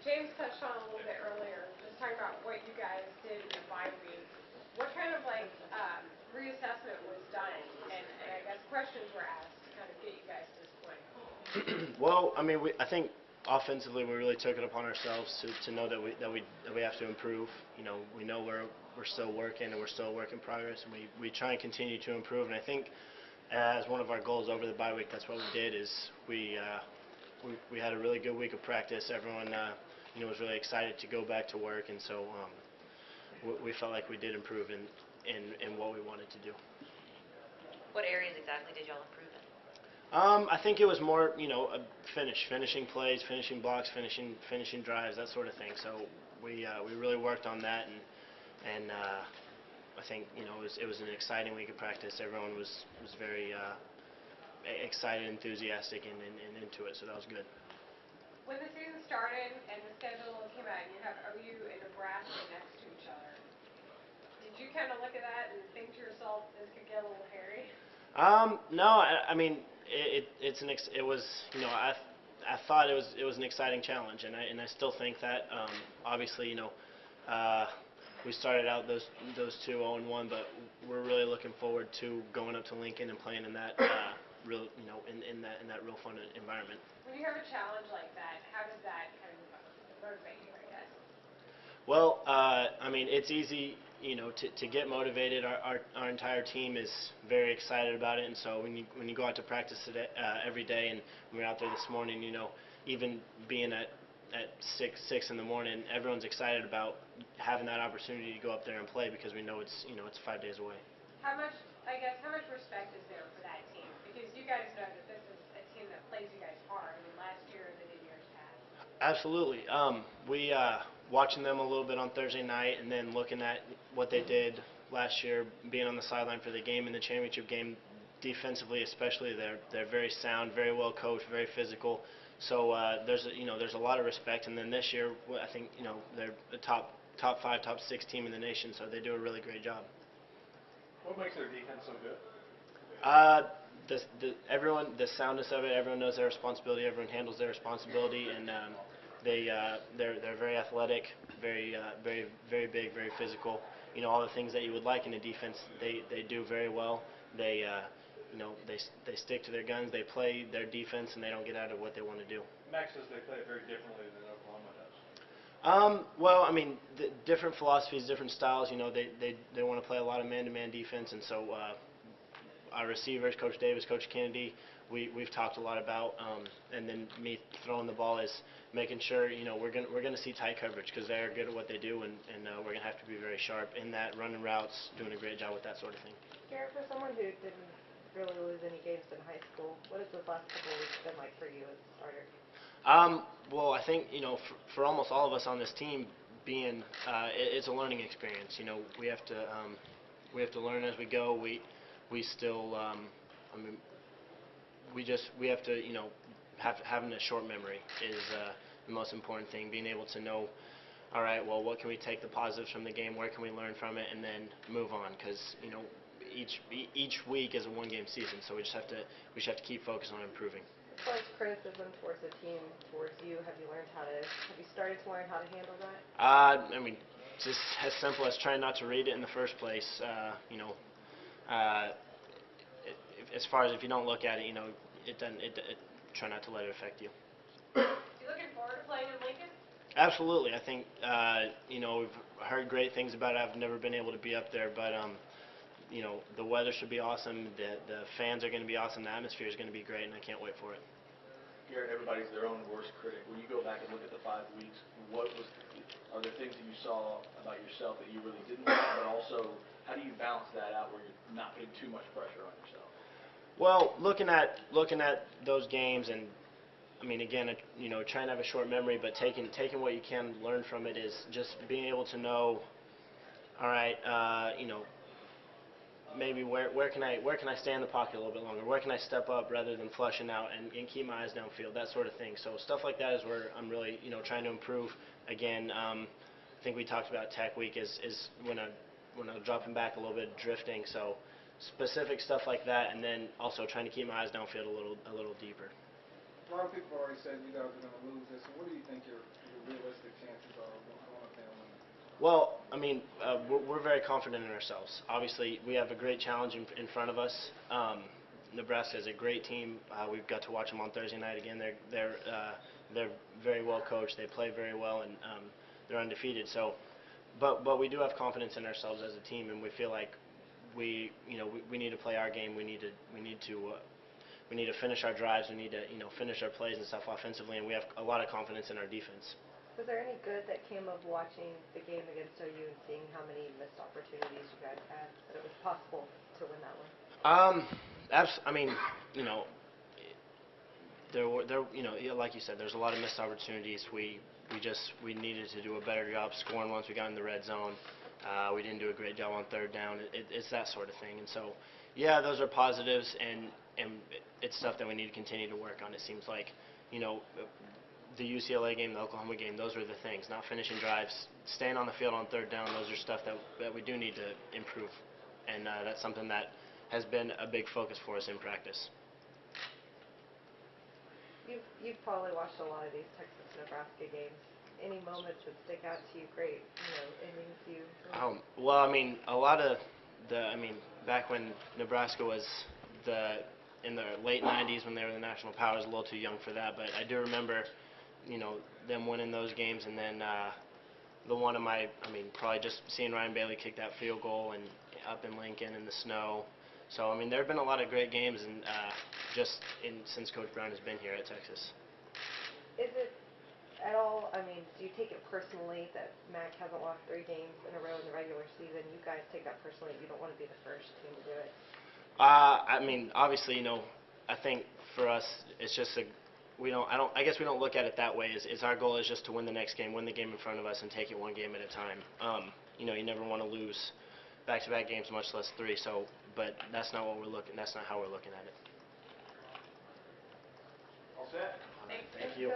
James touched on a little bit earlier, just talking about what you guys did in the bye week. What kind of reassessment was done, and I guess questions were asked to kind of get you guys to this point? Well, I mean, I think offensively we really took it upon ourselves to know that we have to improve. We know we're still working and we're still a work in progress, and we try and continue to improve. And I think as one of our goals over the bye week, that's what we did. Is we had a really good week of practice. Everyone was really excited to go back to work, and so we felt like we did improve in what we wanted to do. What areas exactly did y'all improve in? I think it was more, finishing plays, finishing blocks, finishing drives, that sort of thing. So we really worked on that, and I think it was an exciting week of practice. Everyone was very excited, enthusiastic, and into it. So that was good. When the season started and the schedule came out, and you have OU and Nebraska next to each other, did you kind of look at that and think to yourself, this could get a little hairy? No, I mean it was I thought it was an exciting challenge, and I still think that. Obviously, we started out those two 0-1, but we're really looking forward to going up to Lincoln and playing in that real in that real fun environment. When you have a challenge like that, how does that kind of motivate you, I guess? Well, I mean, it's easy, to get motivated. Our entire team is very excited about it, and so when you go out to practice today, every day, and we were out there this morning, even being at 6 in the morning, everyone's excited about having that opportunity to go up there and play because we know it's 5 days away. How much respect is there for that team? Because you guys know that this is a team that plays you guys hard. I mean, last year and in years past. Absolutely. We watching them a little bit on Thursday night, and then looking at what they did last year, being on the sideline for the game in the championship game. Defensively, especially, they're very sound, very well coached, very physical. So there's a lot of respect. And then this year, I think they're a top 5, top 6 team in the nation, so they do a really great job. What makes their defense so good? The soundness of it. Everyone knows their responsibility. Everyone handles their responsibility, and they're very athletic, very big, very physical. All the things that you would like in a defense, they do very well. They stick to their guns. They play their defense, and they don't get out of what they want to do. Max says they play it very differently than Oklahoma does. Well, I mean, different philosophies, different styles. They want to play a lot of man-to-man defense, and so our receivers, Coach Davis, Coach Kennedy, we've talked a lot about, and then me throwing the ball is making sure we're gonna see tight coverage because they're good at what they do, and we're gonna have to be very sharp in that, running routes, doing a great job with that sort of thing. Garrett, for someone who didn't really lose any games in high school, what has this last couple of weeks been like for you as a starter? Well, I think for almost all of us on this team, it's a learning experience. We have to learn as we go. We still we have to having a short memory is the most important thing. Being able to know, all right, well, what can we take the positives from the game? Where can we learn from it, and then move on? Because each week is a one-game season, so we just have to keep focused on improving. As far as criticism towards the team, towards you, have you started to learn how to handle that? I mean, just as simple as trying not to read it in the first place. As far as if you don't look at it, try not to let it affect you. You looking forward to playing in Lincoln? Absolutely. I think we've heard great things about it. I've never been able to be up there, but the weather should be awesome. The fans are going to be awesome. The atmosphere is going to be great, and I can't wait for it. Garrett, everybody's their own worst critic. When you go back and look at the 5 weeks, are there things that you saw about yourself that you really didn't like, but also how do you balance that out where you're not putting too much pressure on yourself? Well, looking at those games, and I mean, again, trying to have a short memory, but taking what you can learn from it is just being able to know, all right, maybe where can I stay in the pocket a little bit longer? Where can I step up rather than flushing out and keep my eyes downfield? That sort of thing. So stuff like that is where I'm really trying to improve. Again, I think we talked about Tech Week is when I'm dropping back a little bit, drifting. So specific stuff like that, and then also trying to keep my eyes downfield a little deeper. A lot of people already said you guys are going to lose this. So what do you think your realistic chances are of going up there and winning? Well, I mean, we're very confident in ourselves. Obviously, we have a great challenge in front of us. Nebraska is a great team. We've got to watch them on Thursday night again. They're very well coached. They play very well, and they're undefeated. So, but we do have confidence in ourselves as a team, and we feel like we need to play our game. We need to finish our drives. We need to finish our plays and stuff offensively, and we have a lot of confidence in our defense. Was there any good that came of watching the game against OU and seeing how many missed opportunities you guys had, that it was possible to win that one? I mean, there were like you said, there's a lot of missed opportunities. We needed to do a better job scoring once we got in the red zone. We didn't do a great job on third down. It's that sort of thing. And so, yeah, those are positives, and it's stuff that we need to continue to work on. It seems like, the UCLA game, the Oklahoma game, those are the things. Not finishing drives, staying on the field on third down, those are stuff that we do need to improve. And that's something that has been a big focus for us in practice. You've probably watched a lot of these Texas-Nebraska games. Any moments that stick out to you? Great, innings you. Well, I mean, a lot of back when Nebraska was in the late '90s when they were the national power, I was a little too young for that, but I do remember, them winning those games, and then probably just seeing Ryan Bailey kick that field goal and up in Lincoln in the snow. So, I mean, there have been a lot of great games, and since Coach Brown has been here at Texas. Is it at all, do you take it personally that Mac hasn't lost 3 games in a row in the regular season? You guys take that personally. You don't want to be the first team to do it. Obviously, I think for us, it's just I guess we don't look at it that way. Is our goal is just to win the next game, win the game in front of us, and take it one game at a time. You never want to lose back-to-back games, much less 3. So, but that's not what we're looking. That's not how we're looking at it. All set? Thank you.